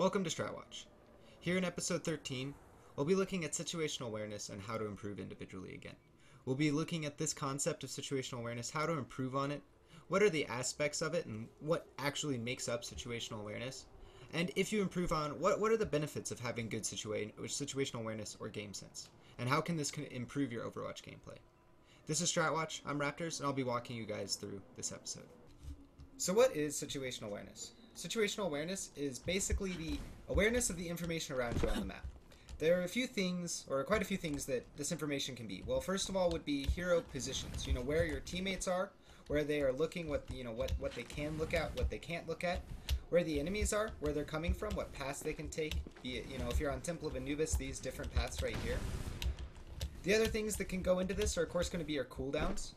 Welcome to StratWatch. Here in episode 13, we'll be looking at situational awareness and how to improve individually again. We'll be looking at this concept of situational awareness, how to improve on it, what are the aspects of it, and what actually makes up situational awareness. And if you improve on, what are the benefits of having good situational awareness or game sense? And how can this improve your Overwatch gameplay? This is StratWatch, I'm Raptors, and I'll be walking you guys through this episode. So what is situational awareness? Situational awareness is basically the awareness of the information around you on the map. There are a few things, or quite a few things, that this information can be. Well, first of all would be hero positions. You know, where your teammates are, where they are looking, what they can look at, what they can't look at, where the enemies are, where they're coming from, what paths they can take. Be it, if you're on Temple of Anubis, these different paths right here. The other things that can go into this are, of course, going to be your cooldowns.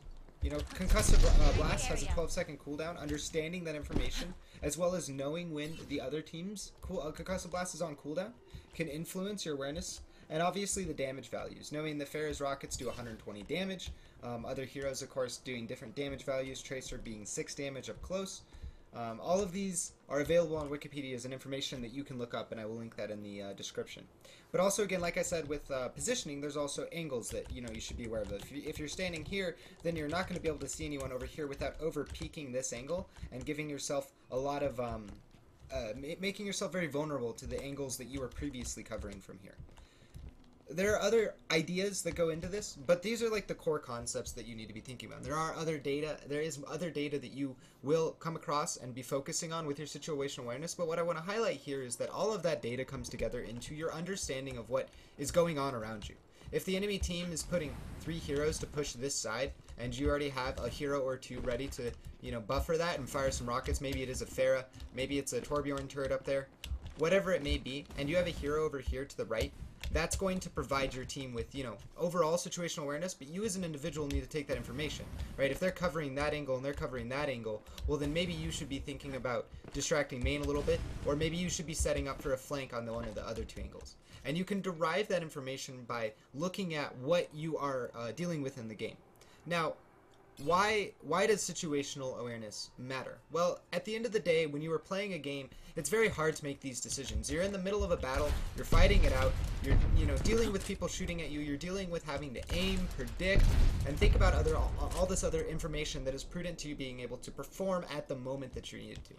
Concussive Blast has a 12-second cooldown. Understanding that information, as well as knowing when the other team's Concussive Blast is on cooldown, can influence your awareness. And obviously the damage values. Knowing that Pharah's rockets do 120 damage. Other heroes, of course, doing different damage values. Tracer being 6 damage up close. All of these are available on Wikipedia as an information that you can look up, and I will link that in the description. But also, again, like I said, with positioning, there's also angles that you should be aware of. If you're standing here, then you're not going to be able to see anyone over here without over-peaking this angle and giving yourself a lot of making yourself very vulnerable to the angles that you were previously covering from here. There are other ideas that go into this, but these are like the core concepts that you need to be thinking about. There is other data that you will come across and be focusing on with your situational awareness, but what I want to highlight here is that all of that data comes together into your understanding of what is going on around you. If the enemy team is putting 3 heroes to push this side, and you already have a hero or 2 ready to, buffer that and fire some rockets, maybe it is a Pharah, maybe it's a Torbjorn turret up there, whatever it may be, and you have a hero over here to the right, that's going to provide your team with, overall situational awareness, but you as an individual need to take that information, right? If they're covering that angle and they're covering that angle, well then maybe you should be thinking about distracting main a little bit, or maybe you should be setting up for a flank on one of the other 2 angles. And you can derive that information by looking at what you are dealing with in the game. Now, why does situational awareness matter? Well, at the end of the day, when you are playing a game, it's very hard to make these decisions. You're in the middle of a battle, you're fighting it out, you're dealing with people shooting at you, you're dealing with having to aim, predict, and think about all this other information that is prudent to you being able to perform at the moment that you're needed to.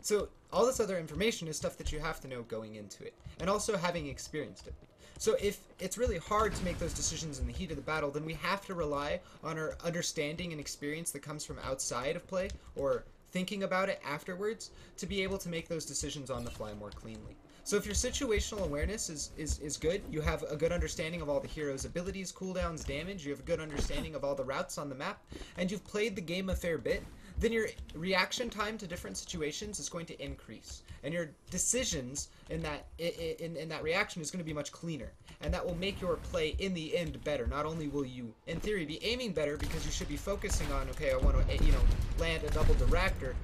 So all this other information is stuff that you have to know going into it, and also having experienced it. So if it's really hard to make those decisions in the heat of the battle, then we have to rely on our understanding and experience that comes from outside of play, or thinking about it afterwards, to be able to make those decisions on the fly more cleanly. So if your situational awareness is good, you have a good understanding of all the heroes' abilities, cooldowns, damage, you have a good understanding of all the routes on the map, and you've played the game a fair bit, then your reaction time to different situations is going to increase, and your decisions in that reaction is going to be much cleaner, and that will make your play in the end better. Not only will you, in theory, be aiming better because you should be focusing on, okay, I want to land a double direct or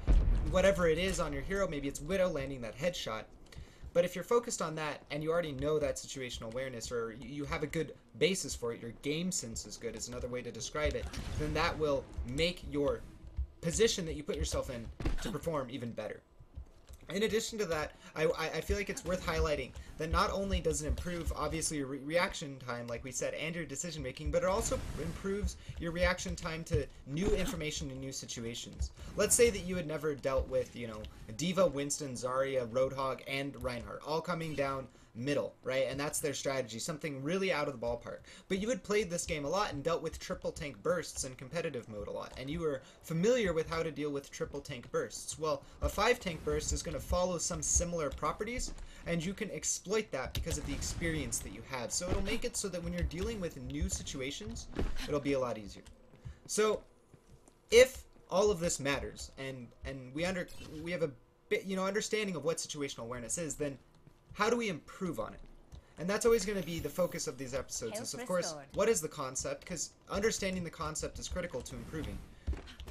whatever it is on your hero. Maybe it's Widow landing that headshot. But if you're focused on that and you already know that situational awareness, or you have a good basis for it, your game sense is good is another way to describe it, then that will make your position that you put yourself in to perform even better. In addition to that, I feel like it's worth highlighting that not only does it improve, obviously, your reaction time, like we said, and your decision making, but it also improves your reaction time to new information in new situations. Let's say that you had never dealt with, D.Va, Winston, Zarya, Roadhog, and Reinhardt, all coming down middle, right? And that's their strategy, something really out of the ballpark. But you had played this game a lot and dealt with triple tank bursts in competitive mode a lot, and you were familiar with how to deal with triple tank bursts. Well, a 5 tank burst is going to follow some similar properties, and you can exploit that because of the experience that you have. So it'll make it so that when you're dealing with new situations, it'll be a lot easier. So if all of this matters, and we have a bit, understanding of what situational awareness is, then how do we improve on it? And that's always going to be the focus of these episodes, is, of course, what is the concept? Because understanding the concept is critical to improving.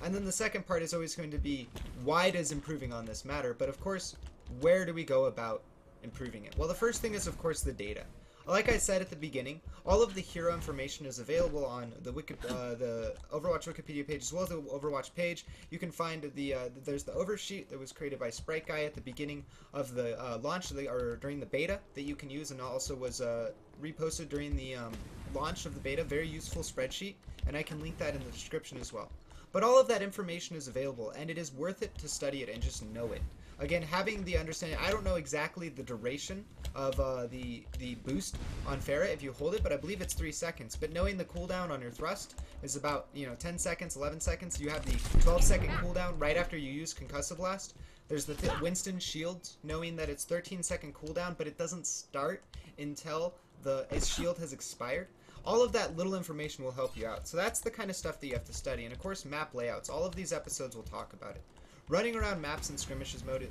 And then the second part is always going to be, why does improving on this matter? But, of course, where do we go about improving it? Well, the first thing is, of course, the data. Like I said at the beginning, all of the hero information is available on the Overwatch Wikipedia page as well as the Overwatch page. You can find there's the oversheet that was created by Sprite Guy at the beginning of the launch or during the beta that you can use, and also was reposted during the launch of the beta. Very useful spreadsheet, and I can link that in the description as well. But all of that information is available, and it is worth it to study it and just know it. Again, having the understanding, I don't know exactly the duration of the boost on Pharah if you hold it, but I believe it's 3 seconds. But knowing the cooldown on your thrust is about 10 seconds, 11 seconds. You have the 12-second cooldown right after you use Concussive Blast. There's the Winston shield, knowing that it's 13-second cooldown, but it doesn't start until his shield has expired. All of that little information will help you out. So that's the kind of stuff that you have to study. And of course, map layouts. All of these episodes will talk about it. Running around maps in skirmish mode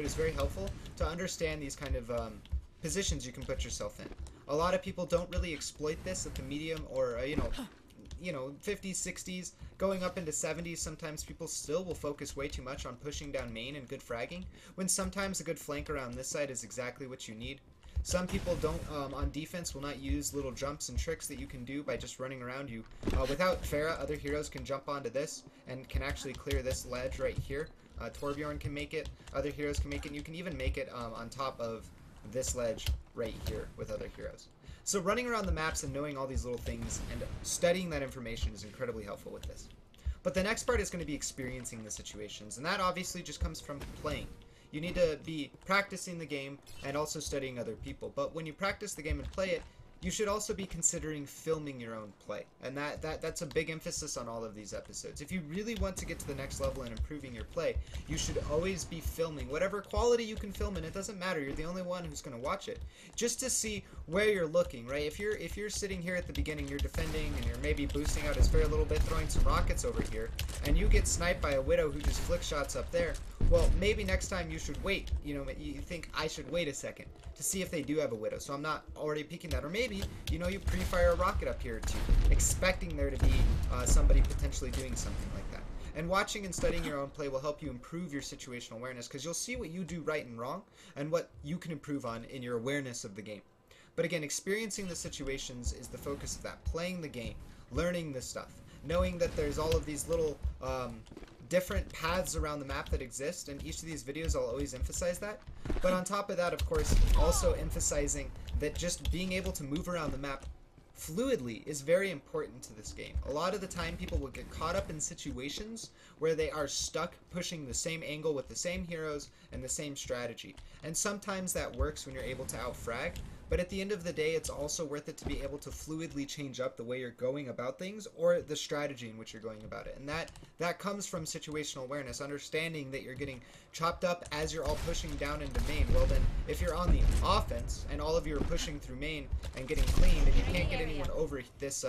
is very helpful to understand these kind of positions you can put yourself in. A lot of people don't really exploit this at the medium or 50s, 60s, going up into 70s. Sometimes people still will focus way too much on pushing down main and good fragging, when sometimes a good flank around this side is exactly what you need. Some people don't, on defense, will not use little jumps and tricks that you can do by just running around you. Without Pharah, other heroes can jump onto this and can actually clear this ledge right here. Torbjorn can make it, other heroes can make it, and you can even make it on top of this ledge right here with other heroes. So running around the maps and knowing all these little things and studying that information is incredibly helpful with this. But the next part is going to be experiencing the situations, and that obviously just comes from playing. You need to be practicing the game and also studying other people. But when you practice the game and play it, you should also be considering filming your own play. And that's a big emphasis on all of these episodes. If you really want to get to the next level and improving your play, you should always be filming whatever quality you can film, and it doesn't matter. You're the only one who's going to watch it. Just to see where you're looking, right? If you're sitting here at the beginning, you're defending, and you're maybe boosting out his Pharah a little bit, throwing some rockets over here, and you get sniped by a Widow who just flick shots up there, well, maybe next time you should wait. You think I should wait a second to see if they do have a Widow, so I'm not already peeking that. Or maybe, you pre-fire a rocket up here too, expecting there to be somebody potentially doing something like that. And watching and studying your own play will help you improve your situational awareness, because you'll see what you do right and wrong, and what you can improve on in your awareness of the game. But again, experiencing the situations is the focus of that. Playing the game, learning this stuff, knowing that there's all of these little different paths around the map that exist, and each of these videos I'll always emphasize that. But on top of that, of course, also emphasizing that just being able to move around the map fluidly is very important to this game. A lot of the time people will get caught up in situations where they are stuck pushing the same angle with the same heroes and the same strategy. And sometimes that works when you're able to outfrag, but at the end of the day, it's also worth it to be able to fluidly change up the way you're going about things, or the strategy in which you're going about it. And that comes from situational awareness, understanding that you're getting chopped up as you're all pushing down into main. Well then, if you're on the offense and all of you are pushing through main and getting cleaned, and you can't get anyone over this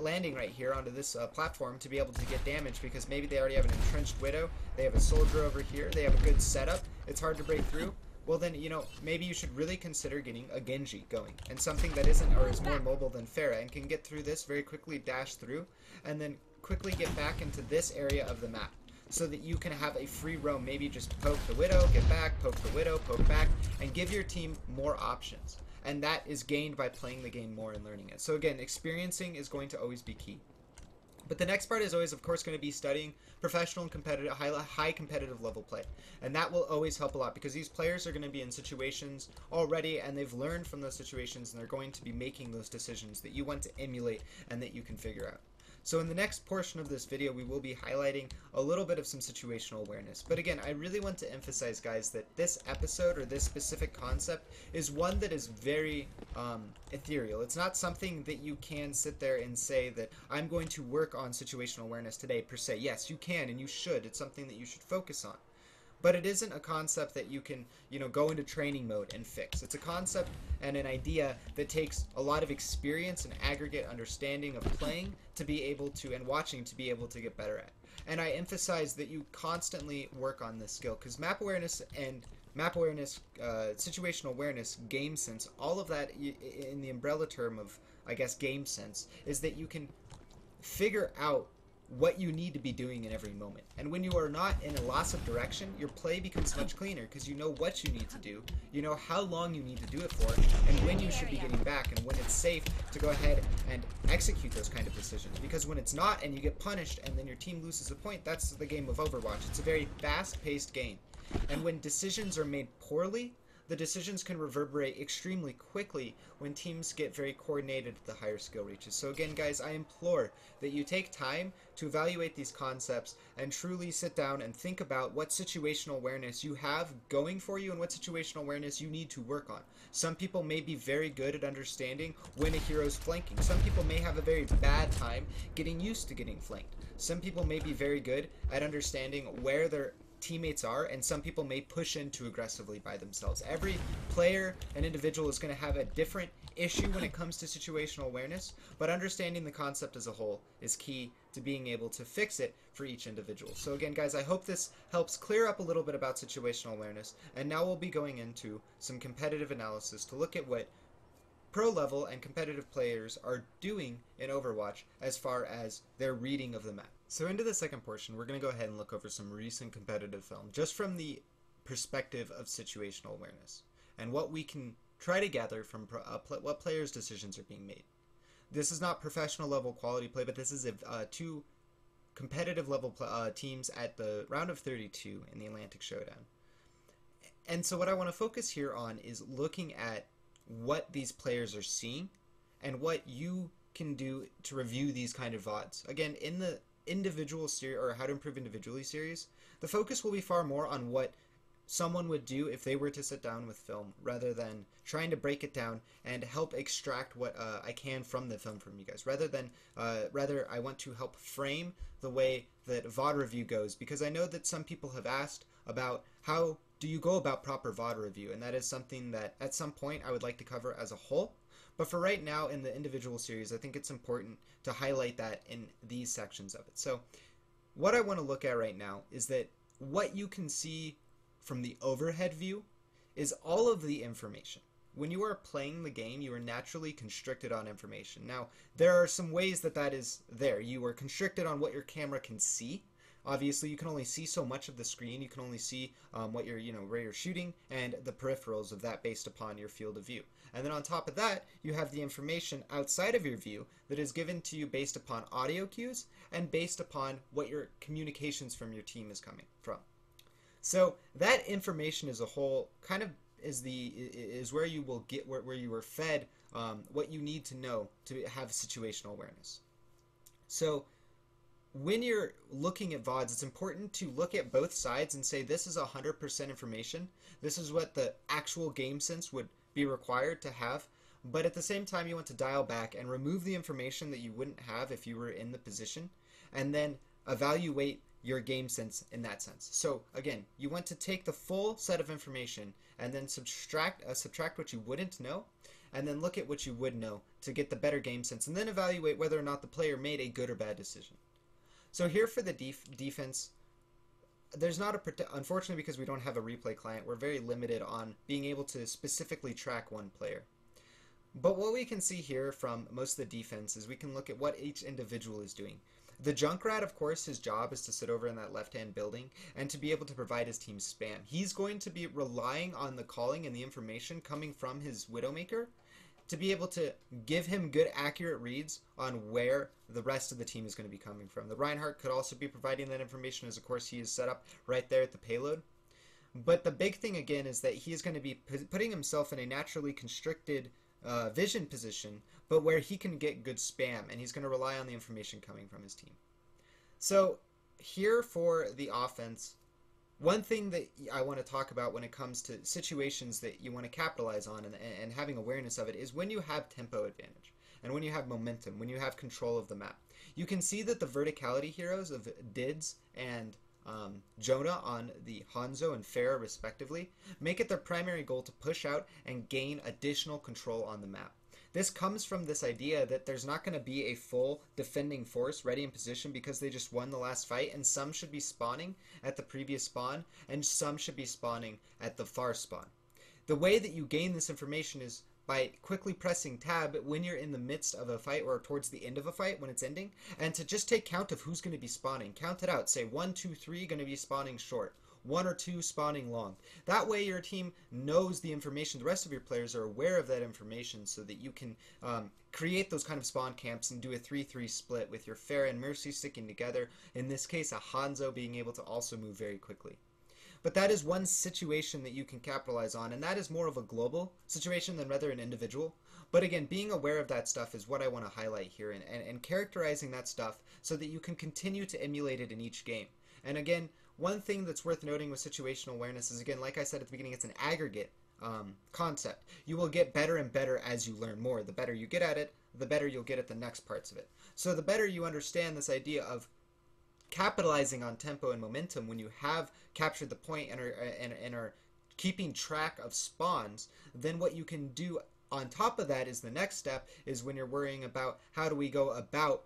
landing right here onto this platform to be able to get damage, because maybe they already have an entrenched Widow, they have a soldier over here, they have a good setup, it's hard to break through. Well then, maybe you should really consider getting a Genji going, and something that isn't or is more mobile than Pharah, and can get through this very quickly, dash through, and then quickly get back into this area of the map, so that you can have a free roam. Maybe just poke the Widow, get back, poke the Widow, poke back, and give your team more options. And that is gained by playing the game more and learning it. So again, experiencing is going to always be key. But the next part is always, of course, going to be studying professional and competitive, high competitive level play. And that will always help a lot, because these players are going to be in situations already, and they've learned from those situations, and they're going to be making those decisions that you want to emulate and that you can figure out. So in the next portion of this video, we will be highlighting a little bit of some situational awareness. But again, I really want to emphasize, guys, that this episode, or this specific concept, is one that is very ethereal. It's not something that you can sit there and say that I'm going to work on situational awareness today, per se. Yes, you can and you should. It's something that you should focus on. But it isn't a concept that you can, go into training mode and fix. It's a concept and an idea that takes a lot of experience and aggregate understanding of playing to be able to, and watching to be able to get better at. And I emphasize that you constantly work on this skill, because map awareness, situational awareness, game sense, all of that in the umbrella term of, I guess, game sense, is that you can figure out what you need to be doing in every moment. And when you are not in a loss of direction, your play becomes much cleaner because you know what you need to do, you know how long you need to do it for, and when you should be getting back, and when it's safe to go ahead and execute those kind of decisions. Because when it's not and you get punished and then your team loses a point, that's the game of Overwatch. It's a very fast-paced game. And when decisions are made poorly, the decisions can reverberate extremely quickly when teams get very coordinated at the higher skill reaches. So again, guys, I implore that you take time to evaluate these concepts and truly sit down and think about what situational awareness you have going for you and what situational awareness you need to work on. Some people may be very good at understanding when a hero's flanking. Some people may have a very bad time getting used to getting flanked. Some people may be very good at understanding where their teammates are, and some people may push in too aggressively by themselves. Every player and individual is going to have a different issue when it comes to situational awareness, but understanding the concept as a whole is key to being able to fix it for each individual. So again, guys, I hope this helps clear up a little bit about situational awareness, and now we'll be going into some competitive analysis to look at what pro level and competitive players are doing in Overwatch as far as their reading of the map. So into the second portion, we're going to go ahead and look over some recent competitive film just from the perspective of situational awareness and what we can try to gather from what players' decisions are being made. This is not professional level quality play, but this is two competitive level teams at the round of 32 in the Atlantic Showdown. And so what I want to focus here on is looking at what these players are seeing and what you can do to review these kind of VODs. Again, in the individual series, or how to improve individually series, the focus will be far more on what someone would do if they were to sit down with film, rather than trying to break it down and help extract what I can from the film from you guys. Rather, I want to help frame the way that VOD review goes, because I know that some people have asked about how do you go about proper VOD review, and that is something that at some point I would like to cover as a whole. But for right now, in the individual series, I think it's important to highlight that in these sections of it. So what I want to look at right now is that what you can see from the overhead view is all of the information. When you are playing the game, you are naturally constricted on information. Now, there are some ways that is there. You are constricted on what your camera can see. Obviously, you can only see so much of the screen. You can only see what you're, where you're shooting and the peripherals of that based upon your field of view. And then on top of that, you have the information outside of your view that is given to you based upon audio cues and based upon what your communications from your team is coming from. So that information as a whole kind of is where you will get where you are fed what you need to know to have situational awareness. So when you're looking at VODs, it's important to look at both sides and say this is 100% information. This is what the actual game sense would be required to have. But at the same time, you want to dial back and remove the information that you wouldn't have if you were in the position, and then evaluate your game sense in that sense. So again, you want to take the full set of information and then subtract what you wouldn't know, and then look at what you would know to get the better game sense, and then evaluate whether or not the player made a good or bad decision. So here for the defense, there's not unfortunately, because we don't have a replay client, we're very limited on being able to specifically track one player. But what we can see here from most of the defense is we can look at what each individual is doing. The Junkrat, of course, his job is to sit over in that left-hand building and to be able to provide his team spam. He's going to be relying on the calling and the information coming from his Widowmaker to be able to give him good, accurate reads on where the rest of the team is going to be coming from. The Reinhardt could also be providing that information, as of course he is set up right there at the payload. But the big thing again is that he is going to be putting himself in a naturally constricted vision position, but where he can get good spam, and he's going to rely on the information coming from his team. So here for the offense, one thing that I want to talk about when it comes to situations that you want to capitalize on and having awareness of it is when you have tempo advantage and when you have momentum, when you have control of the map. You can see that the verticality heroes of Dids and Jonah on the Hanzo and Pharah respectively make it their primary goal to push out and gain additional control on the map. This comes from this idea that there's not going to be a full defending force ready in position because they just won the last fight, and some should be spawning at the previous spawn and some should be spawning at the far spawn. The way that you gain this information is by quickly pressing tab when you're in the midst of a fight or towards the end of a fight when it's ending, and to just take count of who's going to be spawning. Count it out. Say 1, 2, 3 going to be spawning short. 1 or 2 spawning long. That way your team knows the information. The rest of your players are aware of that information so that you can create those kind of spawn camps and do a 3-3 split with your Pharah and Mercy sticking together. In this case, a Hanzo being able to also move very quickly. But that is one situation that you can capitalize on, and that is more of a global situation than rather an individual. But again, being aware of that stuff is what I want to highlight here, and characterizing that stuff so that you can continue to emulate it in each game. And again, one thing that's worth noting with situational awareness is, again, like I said at the beginning, it's an aggregate concept. You will get better and better as you learn more. The better you get at it, the better you'll get at the next parts of it. So the better you understand this idea of capitalizing on tempo and momentum when you have captured the point and are keeping track of spawns, then what you can do on top of that is the next step is when you're worrying about how do we go about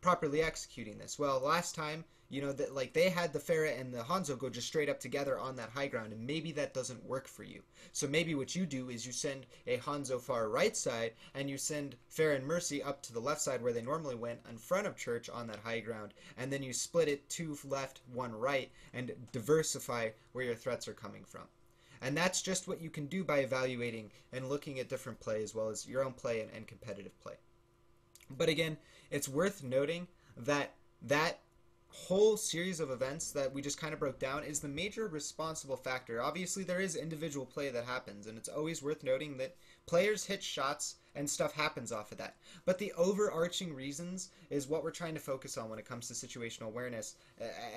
properly executing this. Well, last time, you know, that like they had the Pharah and the Hanzo go just straight up together on that high ground, and maybe that doesn't work for you. So maybe what you do is you send a Hanzo far right side, and you send Pharah and Mercy up to the left side where they normally went in front of Church on that high ground, and then you split it 2 left, 1 right, and diversify where your threats are coming from. And that's just what you can do by evaluating and looking at different play as well as your own play and competitive play. But again, it's worth noting that that whole series of events that we just kind of broke down is the major responsible factor. Obviously, there is individual play that happens, and it's always worth noting that players hit shots and stuff happens off of that. But the overarching reasons is what we're trying to focus on when it comes to situational awareness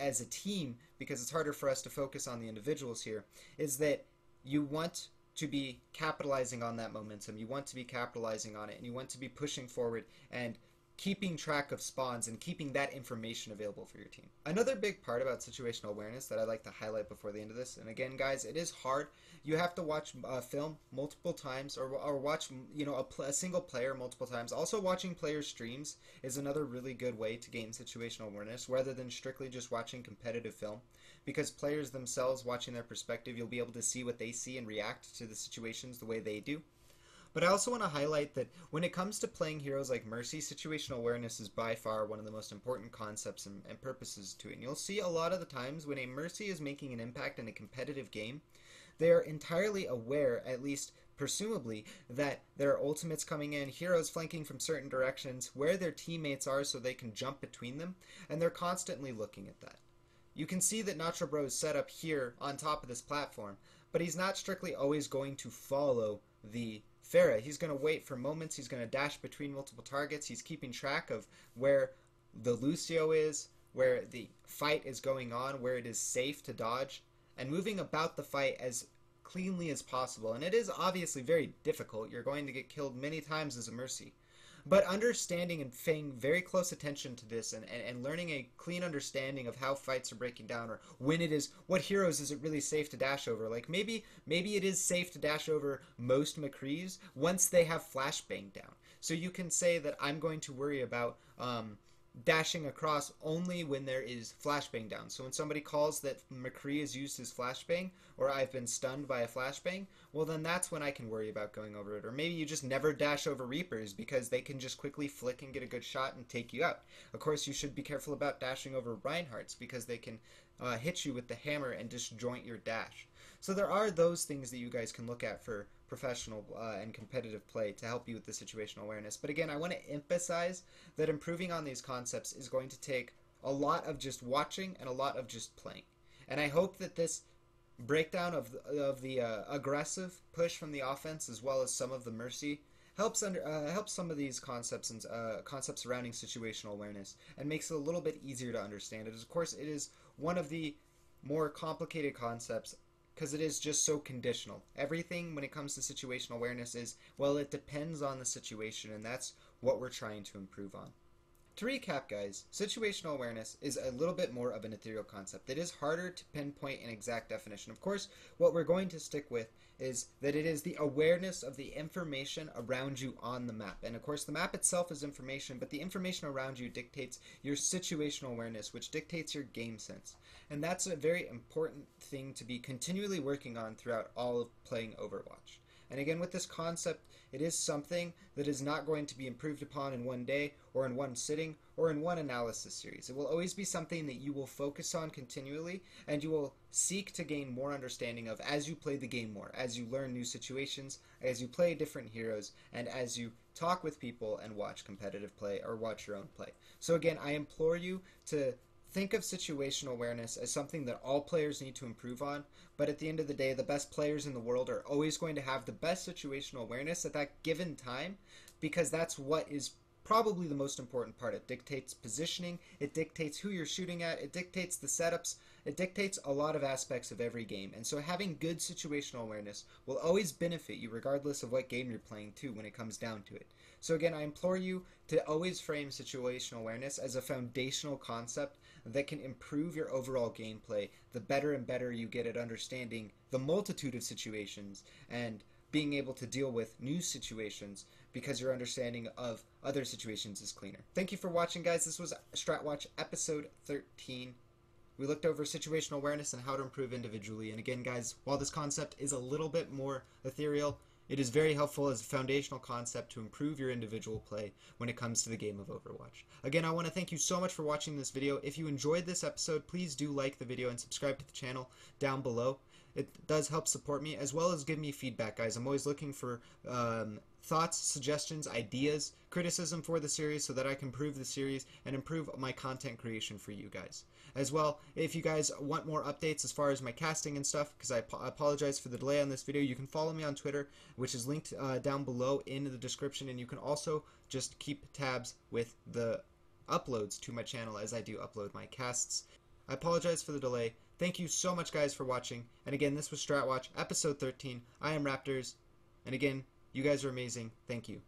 as a team, because it's harder for us to focus on the individuals here, is that you want to be capitalizing on that momentum. You want to be capitalizing on it, and you want to be pushing forward and keeping track of spawns and keeping that information available for your team. Another big part about situational awareness that I'd like to highlight before the end of this, and again, guys, it is hard. You have to watch a film multiple times, or watch, you know, a single player multiple times. Also, watching player streams is another really good way to gain situational awareness, rather than strictly just watching competitive film. Because players themselves, watching their perspective, you'll be able to see what they see and react to the situations the way they do. But I also want to highlight that when it comes to playing heroes like Mercy, situational awareness is by far one of the most important concepts and purposes to it. And you'll see a lot of the times when a Mercy is making an impact in a competitive game, they are entirely aware, at least presumably, that there are ultimates coming in, heroes flanking from certain directions, where their teammates are so they can jump between them, and they're constantly looking at that. You can see that Nacho Bro is set up here on top of this platform, but he's not strictly always going to follow the Pharah. He's going to wait for moments, he's going to dash between multiple targets, he's keeping track of where the Lucio is, where the fight is going on, where it is safe to dodge, and moving about the fight as cleanly as possible. And it is obviously very difficult. You're going to get killed many times as a Mercy. But understanding and paying very close attention to this and learning a clean understanding of how fights are breaking down, or when it is, what heroes is it really safe to dash over. Like maybe it is safe to dash over most McCrees once they have flashbang down. So you can say that I'm going to worry about dashing across only when there is flashbang down. So when somebody calls that McCree has used his flashbang, or I've been stunned by a flashbang, well then that's when I can worry about going over it. Or maybe you just never dash over Reapers because they can just quickly flick and get a good shot and take you out. Of course, you should be careful about dashing over Reinhardts because they can hit you with the hammer and disjoint your dash. So there are those things that you guys can look at for professional and competitive play to help you with the situational awareness. But again, I want to emphasize that improving on these concepts is going to take a lot of just watching and a lot of just playing. And I hope that this breakdown of the aggressive push from the offense, as well as some of the Mercy, helps some of these concepts and concepts surrounding situational awareness, and makes it a little bit easier to understand. Of course, it is one of the more complicated concepts because it is just so conditional. Everything when it comes to situational awareness is, well, it depends on the situation, and that's what we're trying to improve on. To recap, guys, situational awareness is a little bit more of an ethereal concept. It is harder to pinpoint an exact definition. Of course, what we're going to stick with is that it is the awareness of the information around you on the map. And of course, the map itself is information, but the information around you dictates your situational awareness, which dictates your game sense. And that's a very important thing to be continually working on throughout all of playing Overwatch. And again, with this concept, it is something that is not going to be improved upon in one day or in one sitting or in one analysis series. It will always be something that you will focus on continually and you will seek to gain more understanding of as you play the game more, as you learn new situations, as you play different heroes, and as you talk with people and watch competitive play or watch your own play. So again, I implore you to think of situational awareness as something that all players need to improve on, but at the end of the day, the best players in the world are always going to have the best situational awareness at that given time, because that's what is probably the most important part. It dictates positioning, it dictates who you're shooting at, it dictates the setups, it dictates a lot of aspects of every game. And so having good situational awareness will always benefit you regardless of what game you're playing too when it comes down to it. So again, I implore you to always frame situational awareness as a foundational concept that can improve your overall gameplay the better and better you get at understanding the multitude of situations and being able to deal with new situations because your understanding of other situations is cleaner. Thank you for watching, guys. This was StratWatch episode 13. We looked over situational awareness and how to improve individually. And again, guys, while this concept is a little bit more ethereal, it is very helpful as a foundational concept to improve your individual play when it comes to the game of Overwatch. Again, I want to thank you so much for watching this video. If you enjoyed this episode, please do like the video and subscribe to the channel down below. It does help support me as well as give me feedback, guys. I'm always looking for thoughts, suggestions, ideas, criticism for the series so that I can improve the series and improve my content creation for you guys. As well, if you guys want more updates as far as my casting and stuff, because I apologize for the delay on this video, you can follow me on Twitter, which is linked down below in the description, and you can also just keep tabs with the uploads to my channel as I do upload my casts. I apologize for the delay. Thank you so much, guys, for watching. And again, this was StratWatch, episode 13. I am Raptors. And again, you guys are amazing. Thank you.